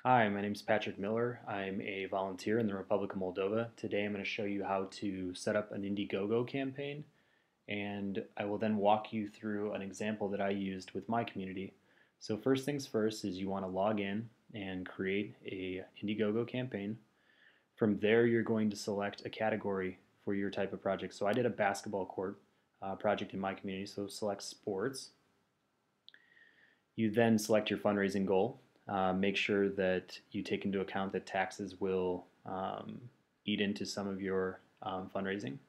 Hi, my name is Patrick Miller. I'm a volunteer in the Republic of Moldova. Today I'm going to show you how to set up an Indiegogo campaign, and I will then walk you through an example that I used with my community. So first things first is you want to log in and create a Indiegogo campaign. From there you're going to select a category for your type of project. So I did a basketball court project in my community, so select sports. You then select your fundraising goal. Make sure that you take into account that taxes will eat into some of your fundraising.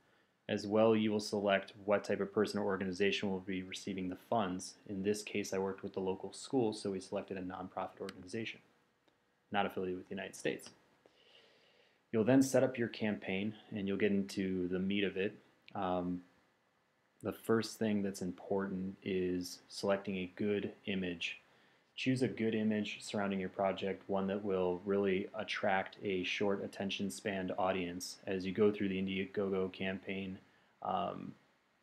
As well, you will select what type of person or organization will be receiving the funds. In this case, I worked with the local school, so we selected a nonprofit organization, not affiliated with the United States. You'll then set up your campaign, and you'll get into the meat of it. The first thing that's important is selecting a good image. Choose a good image surrounding your project, one that will really attract a short attention span audience. As you go through the Indiegogo campaign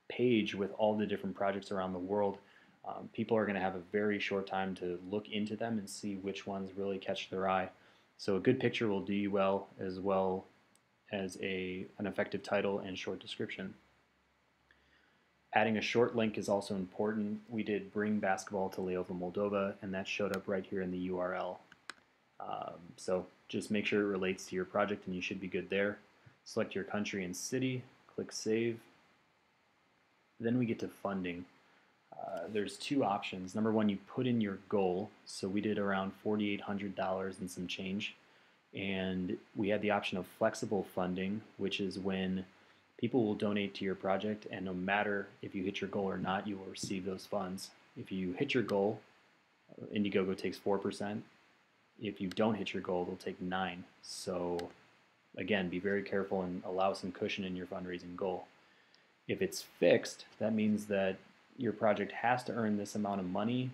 page with all the different projects around the world, people are going to have a very short time to look into them and see which ones really catch their eye. So a good picture will do you well as an effective title and short description. Adding a short link is also important. We did bring basketball to Leova, Moldova, and that showed up right here in the URL. So just make sure it relates to your project and you should be good there. Select your country and city, click Save. Then we get to funding. There's two options. Number one, you put in your goal. So we did around $4,800 and some change. And we had the option of flexible funding, which is when people will donate to your project, and no matter if you hit your goal or not, you will receive those funds. If you hit your goal, Indiegogo takes 4%. If you don't hit your goal, they'll take 9%. So again, be very careful and allow some cushion in your fundraising goal. If it's fixed, that means that your project has to earn this amount of money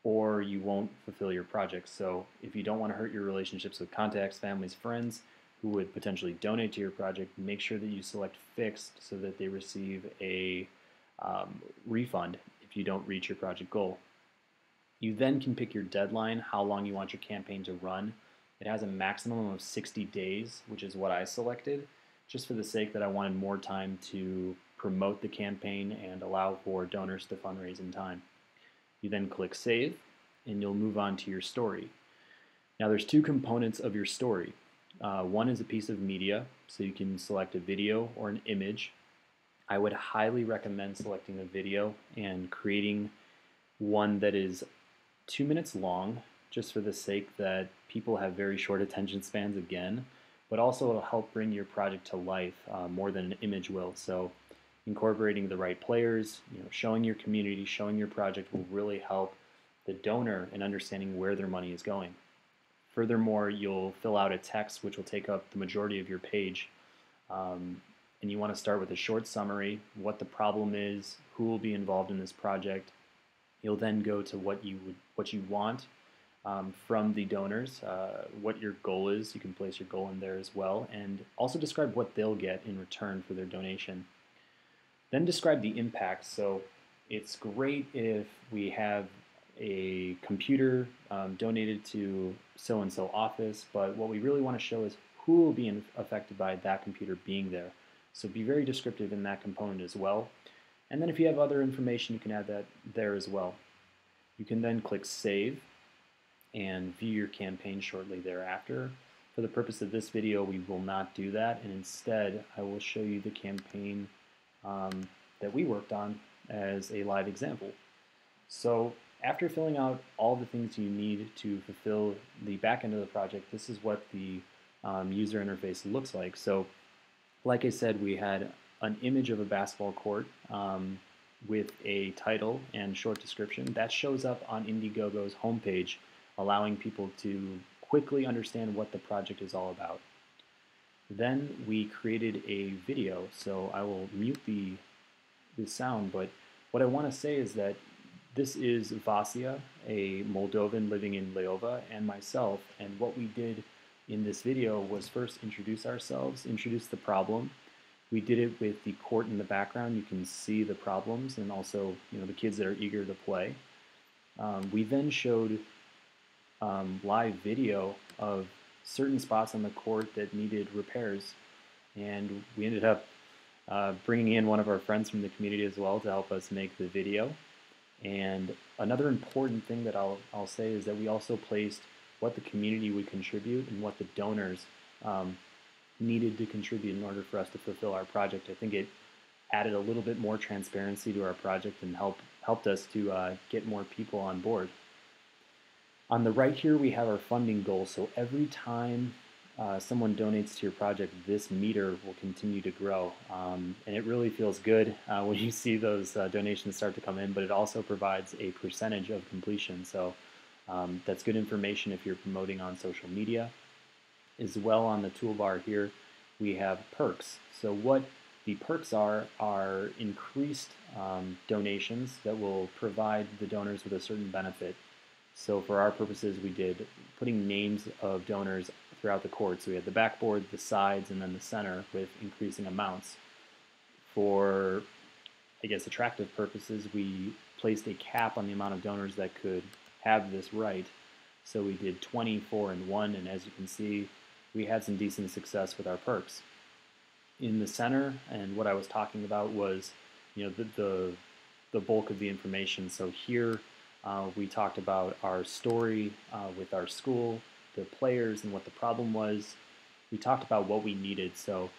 or you won't fulfill your project. So if you don't want to hurt your relationships with contacts, families, friends who would potentially donate to your project, make sure that you select fixed so that they receive a refund if you don't reach your project goal. You then can pick your deadline, how long you want your campaign to run. It has a maximum of 60 days, which is what I selected, just for the sake that I wanted more time to promote the campaign and allow for donors to fundraise in time. You then click Save, and you'll move on to your story. Now there's two components of your story. One is a piece of media, so you can select a video or an image. I would highly recommend selecting a video and creating one that is 2 minutes long, just for the sake that people have very short attention spans again, but also it'll help bring your project to life more than an image will. So incorporating the right players, showing your community, showing your project will really help the donor in understanding where their money is going. Furthermore, you'll fill out a text which will take up the majority of your page. And you want to start with a short summary, what the problem is, who will be involved in this project. You'll then go to what you want from the donors, what your goal is. You can place your goal in there as well, and also describe what they'll get in return for their donation. Then describe the impact. So it's great if we have a computer donated to so-and-so office, but what we really want to show is who will be affected by that computer being there. So be very descriptive in that component as well. And then if you have other information, you can add that there as well. You can then click Save and view your campaign shortly thereafter. For the purpose of this video, we will not do that, and instead I will show you the campaign that we worked on as a live example. So after filling out all the things you need to fulfill the back end of the project, this is what the user interface looks like. So like I said, we had an image of a basketball court with a title and short description. That shows up on Indiegogo's homepage, allowing people to quickly understand what the project is all about. Then we created a video, so I will mute the sound, but what I want to say is that this is Vasia, a Moldovan living in Leova, and myself, and what we did in this video was first introduce ourselves, introduce the problem. We did it with the court in the background. You can see the problems and also the kids that are eager to play. We then showed live video of certain spots on the court that needed repairs, and we ended up bringing in one of our friends from the community as well to help us make the video. And another important thing that I'll say is that we also placed what the community would contribute and what the donors needed to contribute in order for us to fulfill our project. I think it added a little bit more transparency to our project and helped us to get more people on board. On the right here, we have our funding goal. So every time someone donates to your project, this meter will continue to grow. And it really feels good when you see those donations start to come in, but it also provides a percentage of completion. So that's good information if you're promoting on social media. As well, on the toolbar here, we have perks. So what the perks are increased donations that will provide the donors with a certain benefit. So for our purposes, we did putting names of donors throughout the court. So we had the backboard, the sides, and then the center with increasing amounts. For, I guess, attractive purposes, we placed a cap on the amount of donors that could have this right. So we did 20, 4, and 1, and as you can see, we had some decent success with our perks. In the center, and what I was talking about was, the bulk of the information. So here, we talked about our story with our school, the players, and what the problem was. We talked about what we needed. So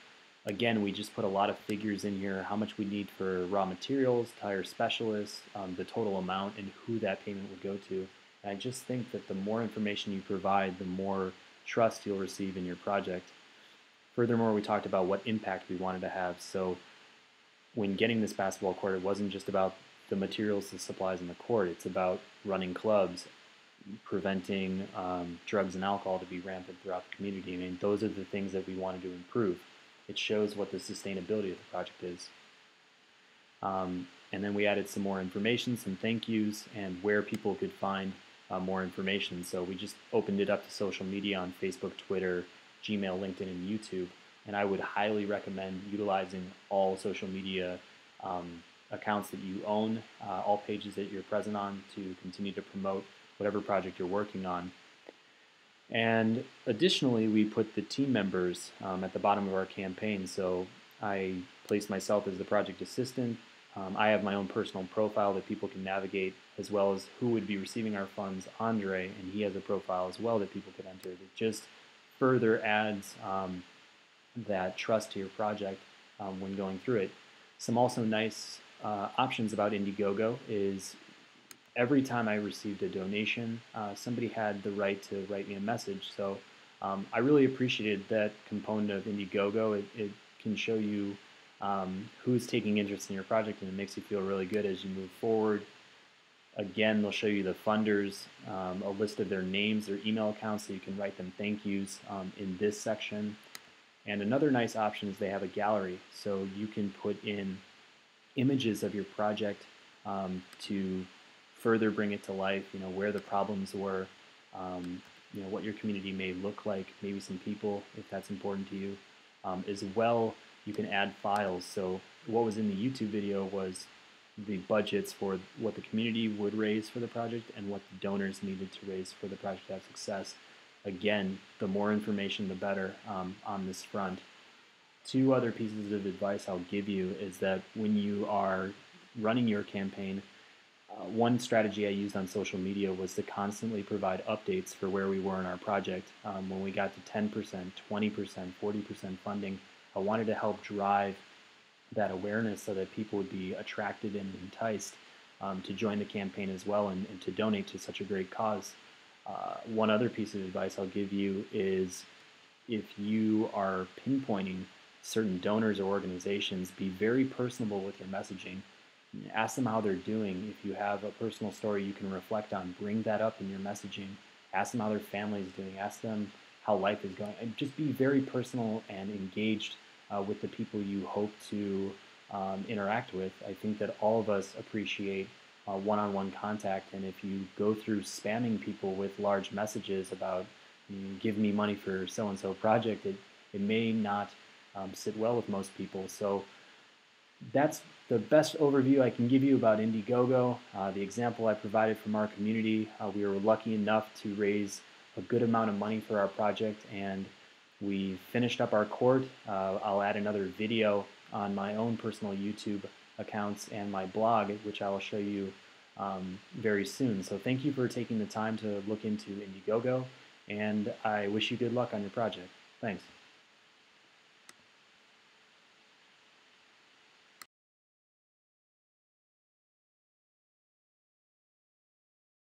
again, we just put a lot of figures in here, how much we need for raw materials, tire specialists, the total amount, and who that payment would go to. And I just think that the more information you provide, the more trust you'll receive in your project. Furthermore, we talked about what impact we wanted to have. So when getting this basketball court, it wasn't just about the materials, the supplies, and the court. It's about running clubs, preventing drugs and alcohol to be rampant throughout the community. I mean, those are the things that we wanted to improve. It shows what the sustainability of the project is. And then we added some more information, some thank yous, and where people could find more information. So we just opened it up to social media on Facebook, Twitter, Gmail, LinkedIn, and YouTube. And I would highly recommend utilizing all social media accounts that you own, all pages that you're present on, to continue to promote whatever project you're working on. And additionally, we put the team members at the bottom of our campaign. So I placed myself as the project assistant. I have my own personal profile that people can navigate, as well as who would be receiving our funds, Andre, and he has a profile as well that people could enter. It just further adds that trust to your project when going through it. Some also nice options about Indiegogo is every time I received a donation, somebody had the right to write me a message. So I really appreciated that component of Indiegogo. It can show you who's taking interest in your project, and it makes you feel really good as you move forward. Again, they'll show you the funders, a list of their names, their email accounts, so you can write them thank yous in this section. And another nice option is they have a gallery, so you can put in images of your project to further bring it to life, where the problems were, what your community may look like, maybe some people, if that's important to you. As well, you can add files. So what was in the YouTube video was the budgets for what the community would raise for the project and what the donors needed to raise for the project to have success. Again, the more information, the better on this front. Two other pieces of advice I'll give you is that when you are running your campaign, one strategy I used on social media was to constantly provide updates for where we were in our project. When we got to 10%, 20%, 40% funding, I wanted to help drive that awareness so that people would be attracted and enticed to join the campaign as well and to donate to such a great cause. One other piece of advice I'll give you is if you are pinpointing certain donors or organizations, be very personable with your messaging. Ask them how they're doing. If you have a personal story you can reflect on, bring that up in your messaging. Ask them how their family is doing. Ask them how life is going. And just be very personal and engaged with the people you hope to interact with. I think that all of us appreciate one-on-one contact, and if you go through spamming people with large messages about give me money for so-and-so project, it may not sit well with most people. So that's the best overview I can give you about Indiegogo. The example I provided from our community, we were lucky enough to raise a good amount of money for our project, and we finished up our court. I'll add another video on my own personal YouTube accounts and my blog, which I will show you very soon. So thank you for taking the time to look into Indiegogo, and I wish you good luck on your project. Thanks.